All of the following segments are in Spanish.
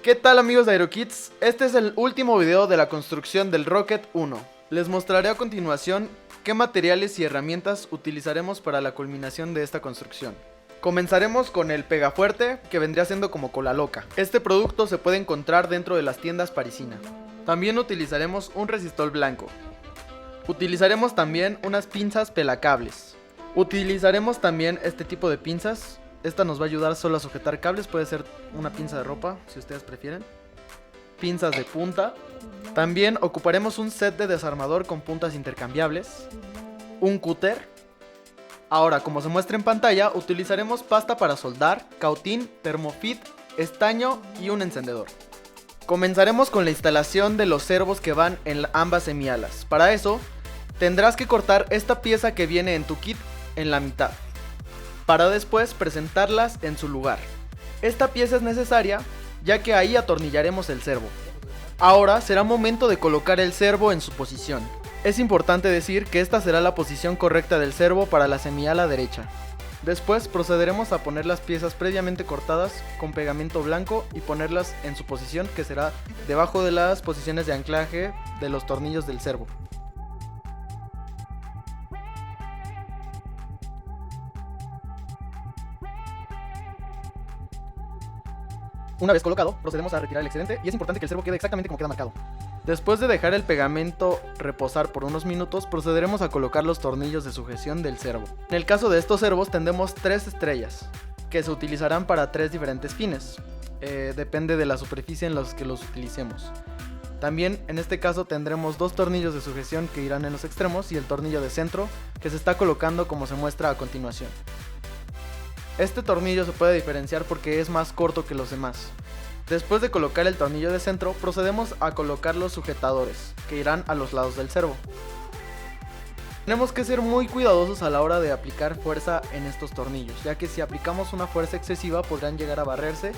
¿Qué tal amigos de AeroKids? Este es el último video de la construcción del Rocket 1. Les mostraré a continuación qué materiales y herramientas utilizaremos para la culminación de esta construcción. Comenzaremos con el pegafuerte, que vendría siendo como cola loca. Este producto se puede encontrar dentro de las tiendas parisina. También utilizaremos un resistol blanco. Utilizaremos también unas pinzas pelacables. Utilizaremos también este tipo de pinzas. Esta nos va a ayudar solo a sujetar cables, puede ser una pinza de ropa si ustedes prefieren. Pinzas de punta. También ocuparemos un set de desarmador con puntas intercambiables. Un cúter. Ahora, como se muestra en pantalla, utilizaremos pasta para soldar, cautín, termofit, estaño y un encendedor. Comenzaremos con la instalación de los servos que van en ambas semialas. Para eso, tendrás que cortar esta pieza que viene en tu kit en la mitad, para después presentarlas en su lugar. Esta pieza es necesaria ya que ahí atornillaremos el servo. Ahora será momento de colocar el servo en su posición. Es importante decir que esta será la posición correcta del servo para la semiala derecha. Después procederemos a poner las piezas previamente cortadas con pegamento blanco y ponerlas en su posición, que será debajo de las posiciones de anclaje de los tornillos del servo. Una vez colocado, procedemos a retirar el excedente y es importante que el servo quede exactamente como queda marcado. Después de dejar el pegamento reposar por unos minutos, procederemos a colocar los tornillos de sujeción del servo. En el caso de estos servos tendremos 3 estrellas, que se utilizarán para 3 diferentes fines. Depende de la superficie en la que los utilicemos. También en este caso tendremos 2 tornillos de sujeción que irán en los extremos y el tornillo de centro que se está colocando como se muestra a continuación. Este tornillo se puede diferenciar porque es más corto que los demás. Después de colocar el tornillo de centro, procedemos a colocar los sujetadores, que irán a los lados del servo. Tenemos que ser muy cuidadosos a la hora de aplicar fuerza en estos tornillos, ya que si aplicamos una fuerza excesiva podrán llegar a barrerse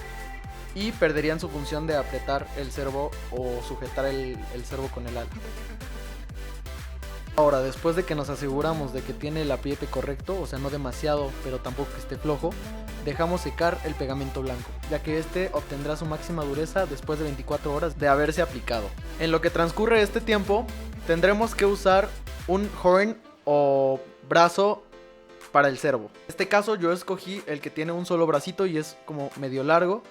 y perderían su función de apretar el servo o sujetar el servo con el ala. Ahora, después de que nos aseguramos de que tiene el apriete correcto, o sea no demasiado pero tampoco que esté flojo, dejamos secar el pegamento blanco, ya que este obtendrá su máxima dureza después de 24 horas de haberse aplicado. En lo que transcurre este tiempo, tendremos que usar un horn o brazo para el servo. En este caso yo escogí el que tiene un solo bracito y es como medio largo,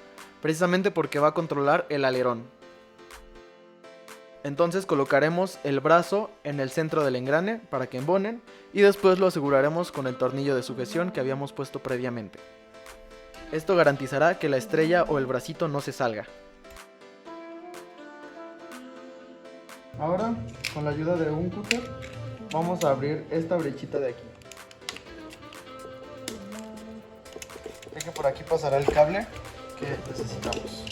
precisamente porque va a controlar el alerón. Entonces colocaremos el brazo en el centro del engrane para que embonen y después lo aseguraremos con el tornillo de sujeción que habíamos puesto previamente. Esto garantizará que la estrella o el bracito no se salga. Ahora, con la ayuda de un cúter, vamos a abrir esta brechita de aquí. Ya que por aquí pasará el cable que necesitamos.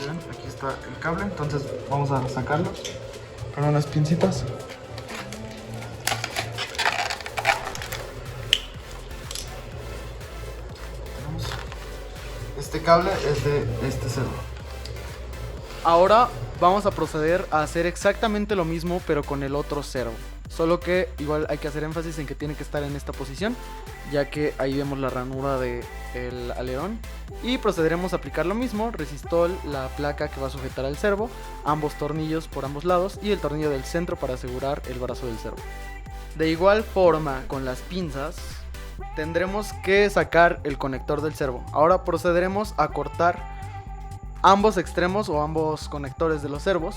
Miren, aquí está el cable, entonces vamos a sacarlo con unas pincitas. Este cable es de este servo. Ahora vamos a proceder a hacer exactamente lo mismo pero con el otro servo. Solo que igual hay que hacer énfasis en que tiene que estar en esta posición, ya que ahí vemos la ranura del alerón. Y procederemos a aplicar lo mismo, resistol, la placa que va a sujetar al servo, ambos tornillos por ambos lados y el tornillo del centro para asegurar el brazo del servo. De igual forma, con las pinzas tendremos que sacar el conector del servo. Ahora procederemos a cortar ambos extremos o ambos conectores de los servos,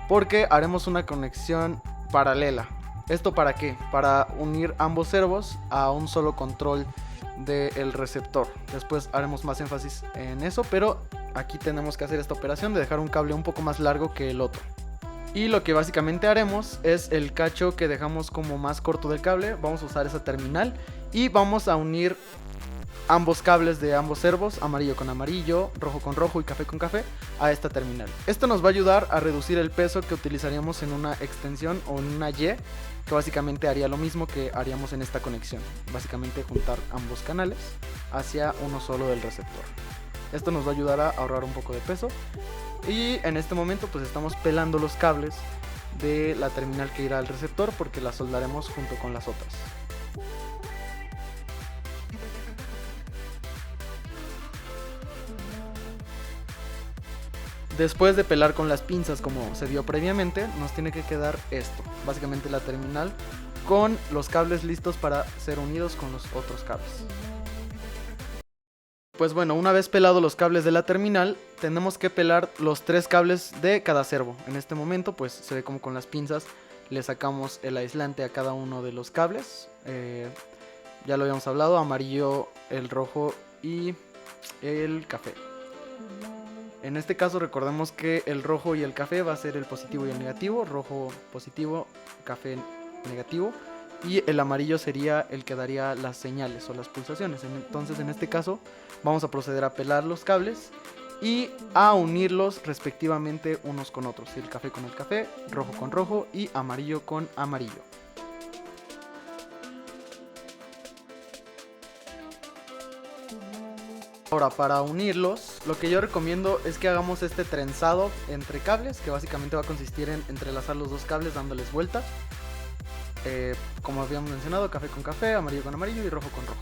porque haremos una conexión paralela. ¿Esto para qué? Para unir ambos servos a un solo control del receptor. Después haremos más énfasis en eso, pero aquí tenemos que hacer esta operación de dejar un cable un poco más largo que el otro. Y lo que básicamente haremos es el cacho que dejamos como más corto del cable, vamos a usar esa terminal y vamos a unir ambos cables de ambos servos, amarillo con amarillo, rojo con rojo y café con café, a esta terminal. Esto nos va a ayudar a reducir el peso que utilizaríamos en una extensión o en una Y, que básicamente haría lo mismo que haríamos en esta conexión. Básicamente juntar ambos canales hacia uno solo del receptor. Esto nos va a ayudar a ahorrar un poco de peso. Y en este momento pues estamos pelando los cables de la terminal que irá al receptor, porque la soldaremos junto con las otras. Después de pelar con las pinzas como se vio previamente, nos tiene que quedar esto, básicamente la terminal con los cables listos para ser unidos con los otros cables. Pues bueno, una vez pelados los cables de la terminal, tenemos que pelar los 3 cables de cada servo. En este momento pues se ve como con las pinzas le sacamos el aislante a cada uno de los cables. Ya lo habíamos hablado, amarillo, el rojo y el café. En este caso recordemos que el rojo y el café va a ser el positivo y el negativo. Rojo positivo, café negativo. Y el amarillo sería el que daría las señales o las pulsaciones. Entonces en este caso vamos a proceder a pelar los cables y a unirlos respectivamente unos con otros. El café con el café, rojo con rojo y amarillo con amarillo. Ahora, para unirlos, lo que yo recomiendo es que hagamos este trenzado entre cables, que básicamente va a consistir en entrelazar los dos cables dándoles vuelta. Como habíamos mencionado, café con café, amarillo con amarillo y rojo con rojo.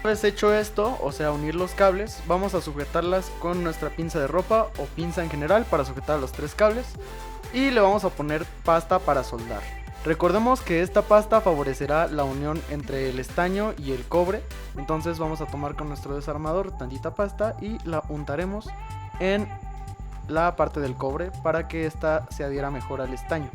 Una vez hecho esto, o sea unir los cables, vamos a sujetarlas con nuestra pinza de ropa o pinza en general para sujetar los 3 cables y le vamos a poner pasta para soldar. Recordemos que esta pasta favorecerá la unión entre el estaño y el cobre, entonces vamos a tomar con nuestro desarmador tantita pasta y la untaremos en la parte del cobre para que esta se adhiera mejor al estaño.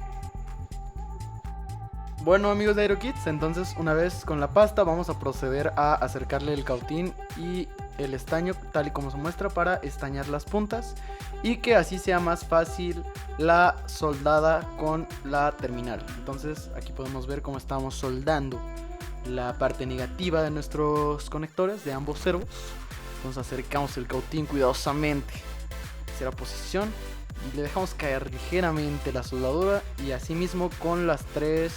Bueno amigos de AeroKits, entonces una vez con la pasta vamos a proceder a acercarle el cautín y el estaño tal y como se muestra para estañar las puntas y que así sea más fácil la soldada con la terminal. Entonces aquí podemos ver cómo estamos soldando la parte negativa de nuestros conectores de ambos servos. Entonces acercamos el cautín cuidadosamente hacia la posición y le dejamos caer ligeramente la soldadura y así mismo con los 3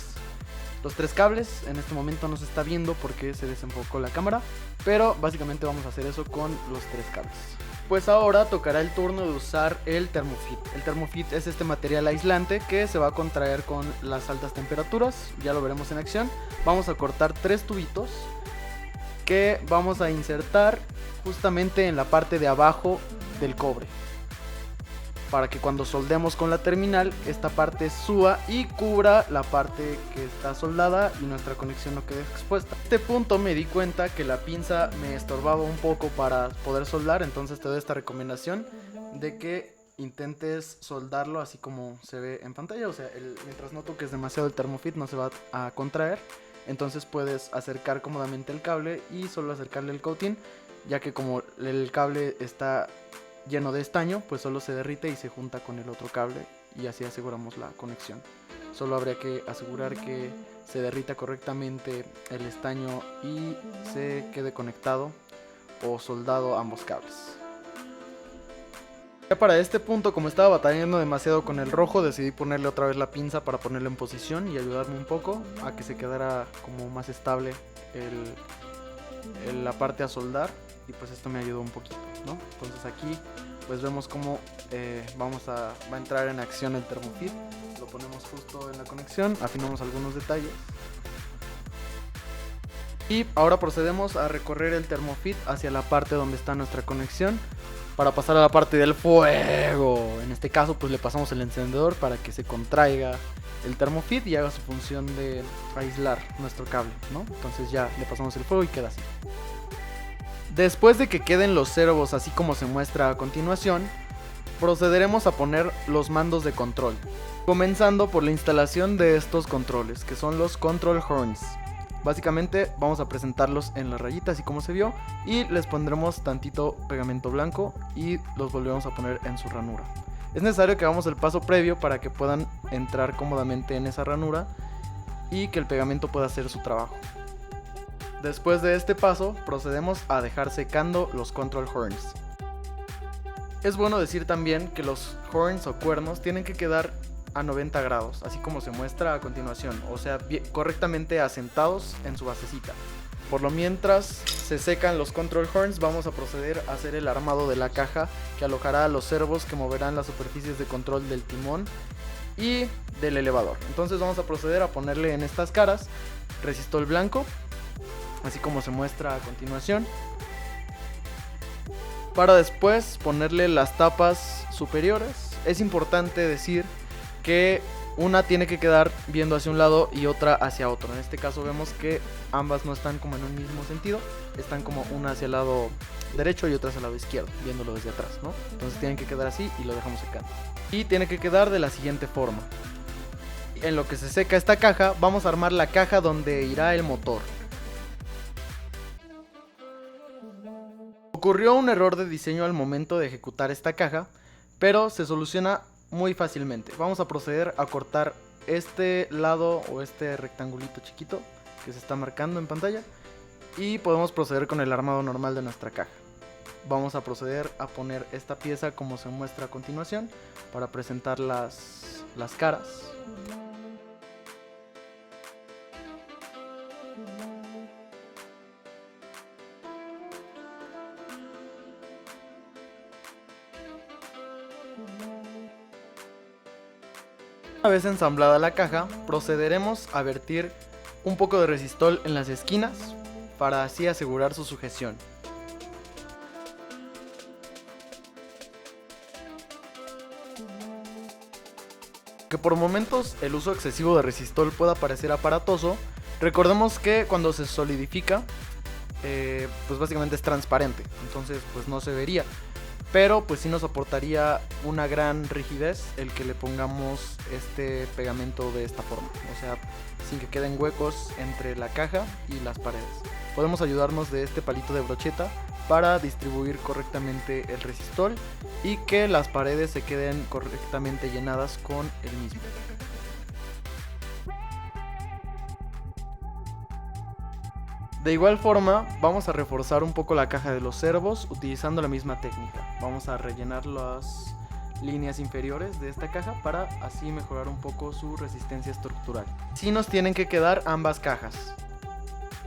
cables. En este momento no se está viendo porque se desenfocó la cámara, pero básicamente vamos a hacer eso con los 3 cables. Pues ahora tocará el turno de usar el Thermofit. El Thermofit es este material aislante que se va a contraer con las altas temperaturas, ya lo veremos en acción. Vamos a cortar 3 tubitos que vamos a insertar justamente en la parte de abajo del cobre, para que cuando soldemos con la terminal esta parte suba y cubra la parte que está soldada y nuestra conexión no quede expuesta. A este punto me di cuenta que la pinza me estorbaba un poco para poder soldar, entonces te doy esta recomendación de que intentes soldarlo así como se ve en pantalla, o sea, mientras no toques demasiado el Thermofit no se va a contraer, entonces puedes acercar cómodamente el cable y solo acercarle el cautín, ya que como el cable está lleno de estaño, pues solo se derrite y se junta con el otro cable y así aseguramos la conexión. Solo habría que asegurar que se derrita correctamente el estaño y se quede conectado o soldado ambos cables. Ya para este punto, como estaba batallando demasiado con el rojo, decidí ponerle otra vez la pinza para ponerlo en posición y ayudarme un poco a que se quedara como más estable la parte a soldar, y pues esto me ayudó un poquito, ¿no? Entonces aquí pues vemos cómo va a entrar en acción el Thermofit. Lo ponemos justo en la conexión, afinamos algunos detalles y ahora procedemos a recorrer el Thermofit hacia la parte donde está nuestra conexión para pasar a la parte del fuego. En este caso pues le pasamos el encendedor para que se contraiga el Thermofit y haga su función de aislar nuestro cable, ¿no? Entonces ya le pasamos el fuego y queda así. Después de que queden los servos así como se muestra a continuación, procederemos a poner los mandos de control, comenzando por la instalación de estos controles, que son los control horns. Básicamente vamos a presentarlos en la rayita así como se vio y les pondremos tantito pegamento blanco y los volvemos a poner en su ranura. Es necesario que hagamos el paso previo para que puedan entrar cómodamente en esa ranura y que el pegamento pueda hacer su trabajo. Después de este paso, procedemos a dejar secando los control horns. Es bueno decir también que los horns o cuernos tienen que quedar a 90 grados, así como se muestra a continuación, o sea, correctamente asentados en su basecita. Por lo mientras se secan los control horns, vamos a proceder a hacer el armado de la caja que alojará a los servos que moverán las superficies de control del timón y del elevador. Entonces vamos a proceder a ponerle en estas caras resistol blanco, así como se muestra a continuación, para después ponerle las tapas superiores. Es importante decir que una tiene que quedar viendo hacia un lado y otra hacia otro. En este caso vemos que ambas no están como en un mismo sentido, están como una hacia el lado derecho y otra hacia el lado izquierdo, viéndolo desde atrás, ¿no? Entonces tienen que quedar así y lo dejamos secando. Y tiene que quedar de la siguiente forma. En lo que se seca esta caja, vamos a armar la caja donde irá el motor. Ocurrió un error de diseño al momento de ejecutar esta caja, pero se soluciona muy fácilmente. Vamos a proceder a cortar este lado o este rectangulito chiquito que se está marcando en pantalla y podemos proceder con el armado normal de nuestra caja. Vamos a proceder a poner esta pieza como se muestra a continuación para presentar las caras. Una vez ensamblada la caja, procederemos a vertir un poco de resistol en las esquinas para así asegurar su sujeción. Que por momentos el uso excesivo de resistol pueda parecer aparatoso, recordemos que cuando se solidifica, pues básicamente es transparente, entonces pues no se vería. Pero pues sí nos aportaría una gran rigidez el que le pongamos este pegamento de esta forma, o sea, sin que queden huecos entre la caja y las paredes. Podemos ayudarnos de este palito de brocheta para distribuir correctamente el resistol y que las paredes se queden correctamente llenadas con el mismo. De igual forma, vamos a reforzar un poco la caja de los servos utilizando la misma técnica. Vamos a rellenar las líneas inferiores de esta caja para así mejorar un poco su resistencia estructural. Así nos tienen que quedar ambas cajas.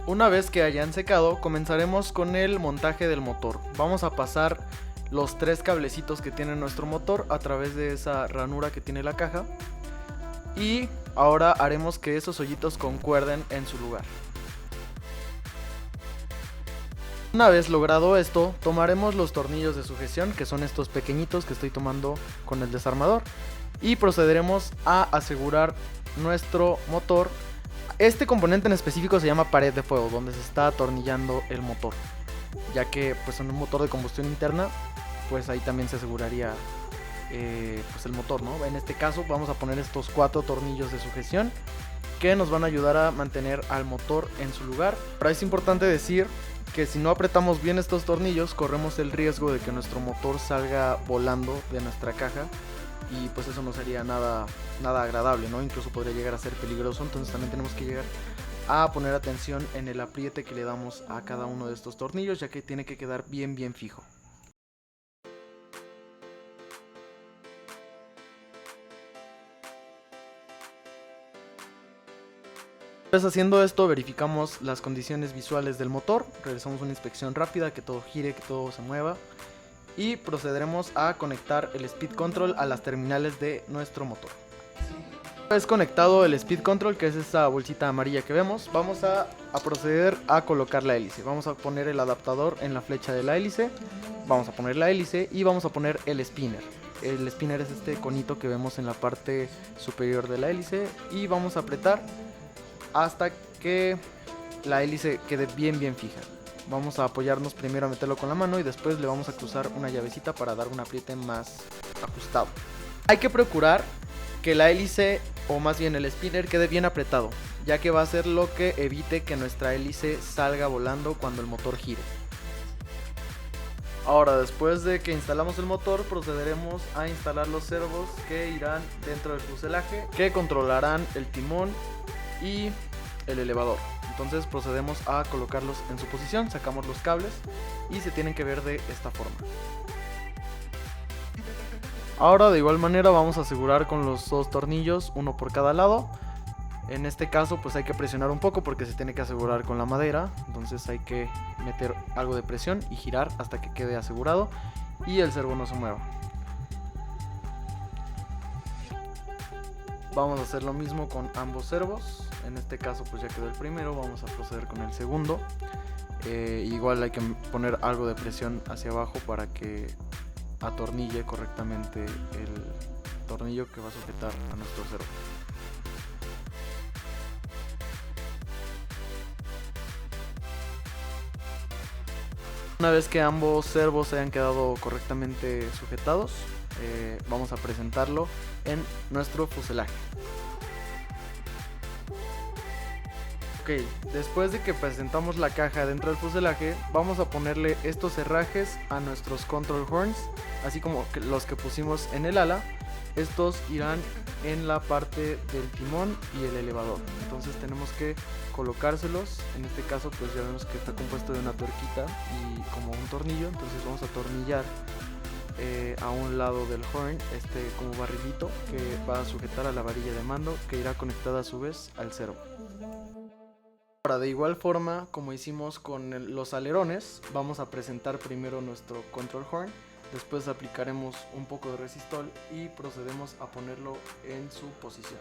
Una vez que hayan secado, comenzaremos con el montaje del motor. Vamos a pasar los 3 cablecitos que tiene nuestro motor a través de esa ranura que tiene la caja. Y ahora haremos que esos hoyitos concuerden en su lugar. Una vez logrado esto, tomaremos los tornillos de sujeción, que son estos pequeñitos que estoy tomando con el desarmador, y procederemos a asegurar nuestro motor. Este componente en específico se llama pared de fuego, donde se está atornillando el motor, ya que pues en un motor de combustión interna, pues ahí también se aseguraría pues el motor, ¿no? En este caso vamos a poner estos 4 tornillos de sujeción que nos van a ayudar a mantener al motor en su lugar. Ahora es importante decir que si no apretamos bien estos tornillos, corremos el riesgo de que nuestro motor salga volando de nuestra caja y pues eso no sería nada agradable, ¿no? Incluso podría llegar a ser peligroso. Entonces también tenemos que llegar a poner atención en el apriete que le damos a cada uno de estos tornillos, ya que tiene que quedar bien fijo. Entonces, haciendo esto, verificamos las condiciones visuales del motor, realizamos una inspección rápida, que todo gire, que todo se mueva, y procederemos a conectar el speed control a las terminales de nuestro motor. Una vez conectado el speed control, que es esta bolsita amarilla que vemos, vamos a proceder a colocar la hélice. Vamos a poner el adaptador en la flecha de la hélice, vamos a poner la hélice y vamos a poner el spinner. El spinner es este conito que vemos en la parte superior de la hélice y vamos a apretar hasta que la hélice quede bien fija. Vamos a apoyarnos primero a meterlo con la mano y después le vamos a cruzar una llavecita para dar un apriete más ajustado. Hay que procurar que la hélice, o más bien el spinner, quede bien apretado, ya que va a ser lo que evite que nuestra hélice salga volando cuando el motor gire. Ahora, después de que instalamos el motor, procederemos a instalar los servos que irán dentro del fuselaje, que controlarán el timón y el elevador. Entonces procedemos a colocarlos en su posición, sacamos los cables y se tienen que ver de esta forma. Ahora de igual manera vamos a asegurar con los 2 tornillos, uno por cada lado. En este caso pues hay que presionar un poco porque se tiene que asegurar con la madera, entonces hay que meter algo de presión y girar hasta que quede asegurado y el servo no se mueva. Vamos a hacer lo mismo con ambos servos. En este caso pues ya quedó el primero, vamos a proceder con el segundo. Igual hay que poner algo de presión hacia abajo para que atornille correctamente el tornillo que va a sujetar a nuestro servo. Una vez que ambos servos hayan quedado correctamente sujetados, vamos a presentarlo en nuestro fuselaje. Ok, después de que presentamos la caja dentro del fuselaje, vamos a ponerle estos herrajes a nuestros control horns, así como los que pusimos en el ala. Estos irán en la parte del timón y el elevador, entonces tenemos que colocárselos. En este caso pues ya vemos que está compuesto de una tuerquita y como un tornillo, entonces vamos a atornillar a un lado del horn como barrilito que va a sujetar a la varilla de mando, que irá conectada a su vez al servo. Ahora, de igual forma como hicimos con los alerones, vamos a presentar primero nuestro control horn, después aplicaremos un poco de resistol y procedemos a ponerlo en su posición.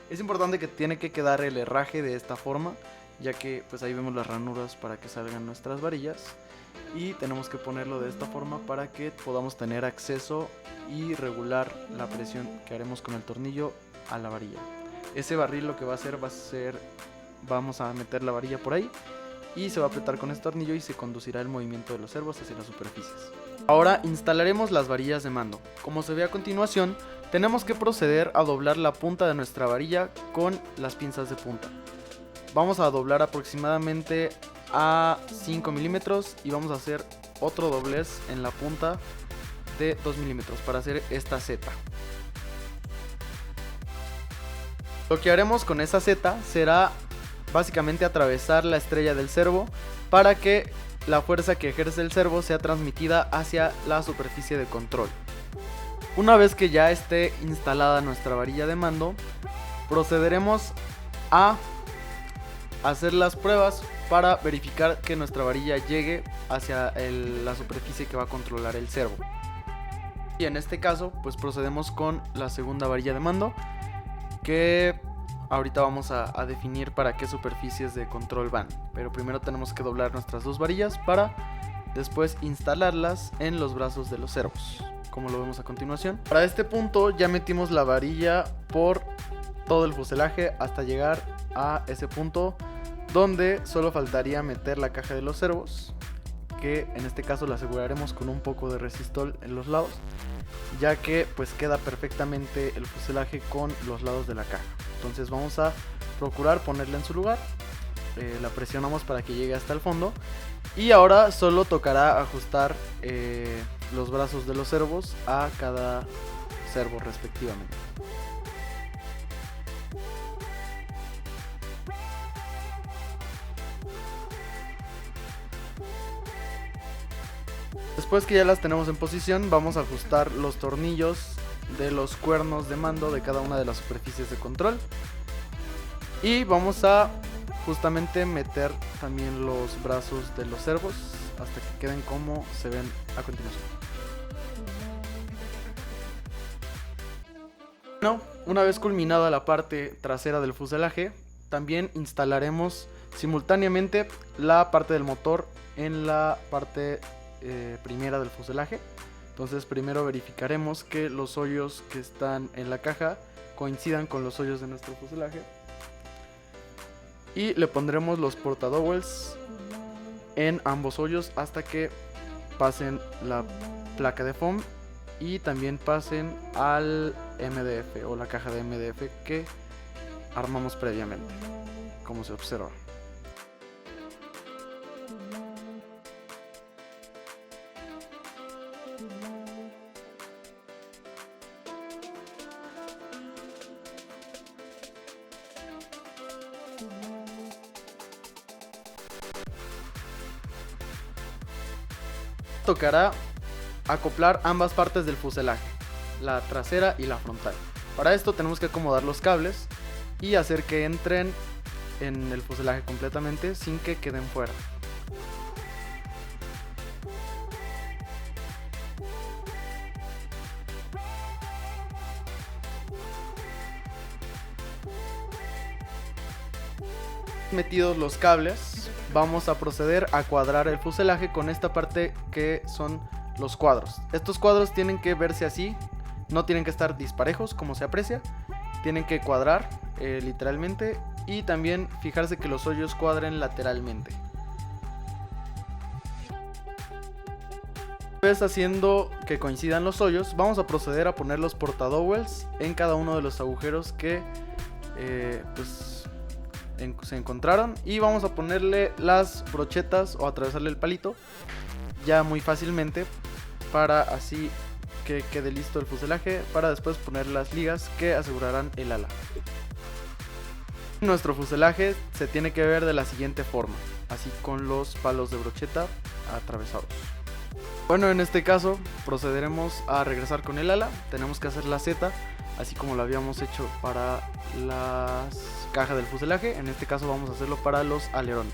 Es importante que tiene que quedar el herraje de esta forma, ya que pues ahí vemos las ranuras para que salgan nuestras varillas, y tenemos que ponerlo de esta forma para que podamos tener acceso y regular la presión que haremos con el tornillo a la varilla. Ese barril lo que va a hacer vamos a meter la varilla por ahí y se va a apretar con este tornillo y se conducirá el movimiento de los servos hacia las superficies. Ahora instalaremos las varillas de mando. Como se ve a continuación, tenemos que proceder a doblar la punta de nuestra varilla con las pinzas de punta. Vamos a doblar aproximadamente a 5 milímetros y vamos a hacer otro doblez en la punta de 2 milímetros para hacer esta Z. Lo que haremos con esa Z será básicamente atravesar la estrella del servo para que la fuerza que ejerce el servo sea transmitida hacia la superficie de control. Una vez que ya esté instalada nuestra varilla de mando, procederemos a hacer las pruebas para verificar que nuestra varilla llegue hacia la superficie que va a controlar el servo. Y en este caso pues procedemos con la segunda varilla de mando, que ahorita vamos a definir para qué superficies de control van, pero primero tenemos que doblar nuestras dos varillas para después instalarlas en los brazos de los servos, como lo vemos a continuación. Para este punto ya metimos la varilla por todo el fuselaje hasta llegar a ese punto donde solo faltaría meter la caja de los servos, que en este caso la aseguraremos con un poco de resistol en los lados, ya que pues queda perfectamente el fuselaje con los lados de la caja. Entonces vamos a procurar ponerla en su lugar, la presionamos para que llegue hasta el fondo y ahora solo tocará ajustar los brazos de los servos a cada servo respectivamente. Después que ya las tenemos en posición, vamos a ajustar los tornillos de los cuernos de mando de cada una de las superficies de control y vamos a justamente meter también los brazos de los servos hasta que queden como se ven a continuación. Bueno, una vez culminada la parte trasera del fuselaje, también instalaremos simultáneamente la parte del motor en la parte primera del fuselaje. Entonces primero verificaremos que los hoyos que están en la caja coincidan con los hoyos de nuestro fuselaje y le pondremos los portadowels en ambos hoyos hasta que pasen la placa de foam y también pasen al MDF o la caja de MDF que armamos previamente, como se observa. Tocará acoplar ambas partes del fuselaje, la trasera y la frontal. Para esto tenemos que acomodar los cables y hacer que entren en el fuselaje completamente sin que queden fuera. metidos los cables, vamos a proceder a cuadrar el fuselaje con esta parte que son los cuadros. Estos cuadros tienen que verse así, no tienen que estar disparejos como se aprecia, tienen que cuadrar literalmente, y también fijarse que los hoyos cuadren lateralmente. Una vez haciendo que coincidan los hoyos, vamos a proceder a poner los portadowels en cada uno de los agujeros que se encontraron, y vamos a ponerle las brochetas o atravesarle el palito ya muy fácilmente para así que quede listo el fuselaje, para después poner las ligas que asegurarán el ala. Nuestro fuselaje se tiene que ver de la siguiente forma, así con los palos de brocheta atravesados. Bueno, en este caso procederemos a regresar con el ala. Tenemos que hacer la Z, así como lo habíamos hecho para las cajas del fuselaje. En este caso vamos a hacerlo para los alerones.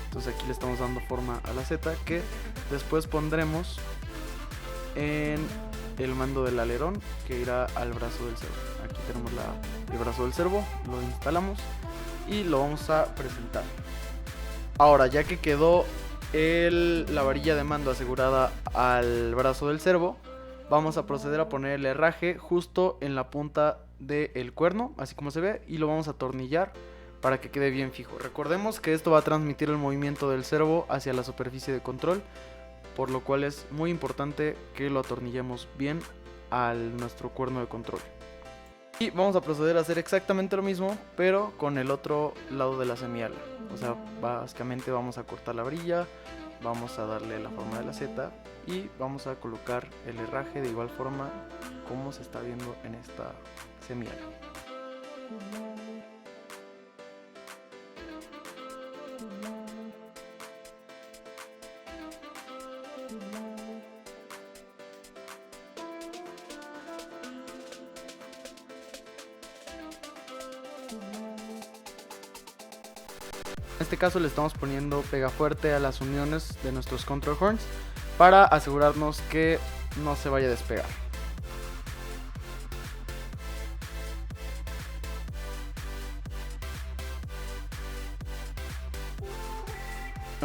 Entonces aquí le estamos dando forma a la Z, que después pondremos en el mando del alerón, que irá al brazo del servo. Aquí tenemos el brazo del servo, lo instalamos y lo vamos a presentar. Ahora, ya que quedó la varilla de mando asegurada al brazo del servo, vamos a proceder a poner el herraje justo en la punta del cuerno, así como se ve, y lo vamos a atornillar para que quede bien fijo. Recordemos que esto va a transmitir el movimiento del servo hacia la superficie de control, por lo cual es muy importante que lo atornillemos bien a nuestro cuerno de control. Y vamos a proceder a hacer exactamente lo mismo, pero con el otro lado de la semiala. O sea, básicamente vamos a cortar la varilla, vamos a darle la forma de la Z y vamos a colocar el herraje de igual forma como se está viendo en esta semiala. En este caso le estamos poniendo pega fuerte a las uniones de nuestros control horns para asegurarnos que no se vaya a despegar.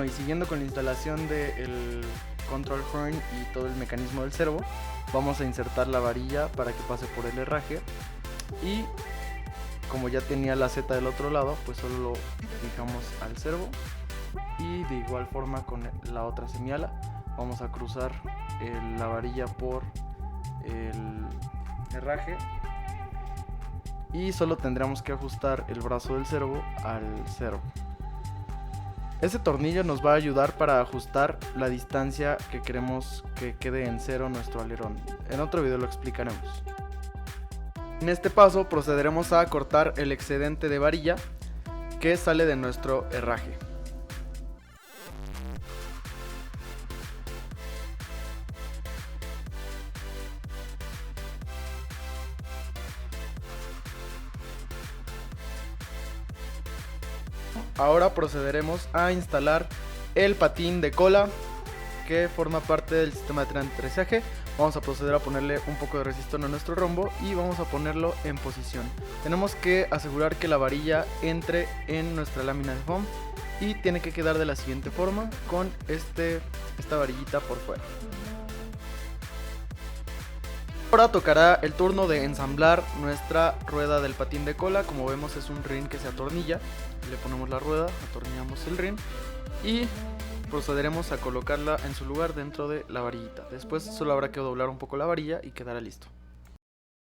Y siguiendo con la instalación del control horn y todo el mecanismo del servo, vamos a insertar la varilla para que pase por el herraje, y como ya tenía la Z del otro lado, pues solo lo fijamos al servo, y de igual forma con la otra semiala vamos a cruzar la varilla por el herraje, y solo tendremos que ajustar el brazo del servo al servo. Este tornillo nos va a ayudar para ajustar la distancia que queremos que quede en cero nuestro alerón. En otro video lo explicaremos. En este paso procederemos a cortar el excedente de varilla que sale de nuestro herraje. Ahora procederemos a instalar el patín de cola que forma parte del sistema de aterrizaje. Vamos a proceder a ponerle un poco de resistol a nuestro rombo y vamos a ponerlo en posición. Tenemos que asegurar que la varilla entre en nuestra lámina de foam y tiene que quedar de la siguiente forma, con esta varillita por fuera. Ahora tocará el turno de ensamblar nuestra rueda del patín de cola. Como vemos, es un rin que se atornilla. Le ponemos la rueda, atornillamos el rin y procederemos a colocarla en su lugar dentro de la varillita. Después solo habrá que doblar un poco la varilla y quedará listo.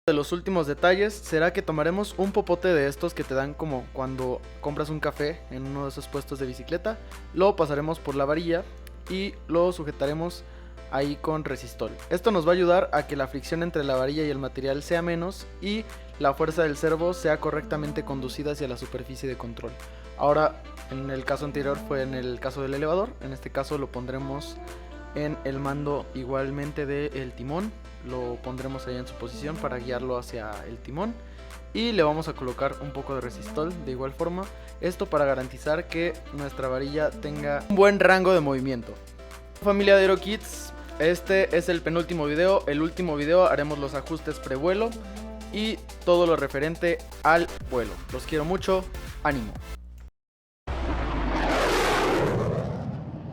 De los últimos detalles será que tomaremos un popote de estos que te dan como cuando compras un café en uno de esos puestos de bicicleta. Lo pasaremos por la varilla y lo sujetaremos ahí con resistol. Esto nos va a ayudar a que la fricción entre la varilla y el material sea menos y la fuerza del servo sea correctamente conducida hacia la superficie de control. Ahora, en el caso anterior fue en el caso del elevador, en este caso lo pondremos en el mando igualmente del timón. Lo pondremos ahí en su posición para guiarlo hacia el timón y le vamos a colocar un poco de resistol de igual forma, esto para garantizar que nuestra varilla tenga un buen rango de movimiento. Familia de AeroKits, este es el penúltimo video. El último video haremos los ajustes prevuelo y todo lo referente al vuelo. Los quiero mucho, ánimo.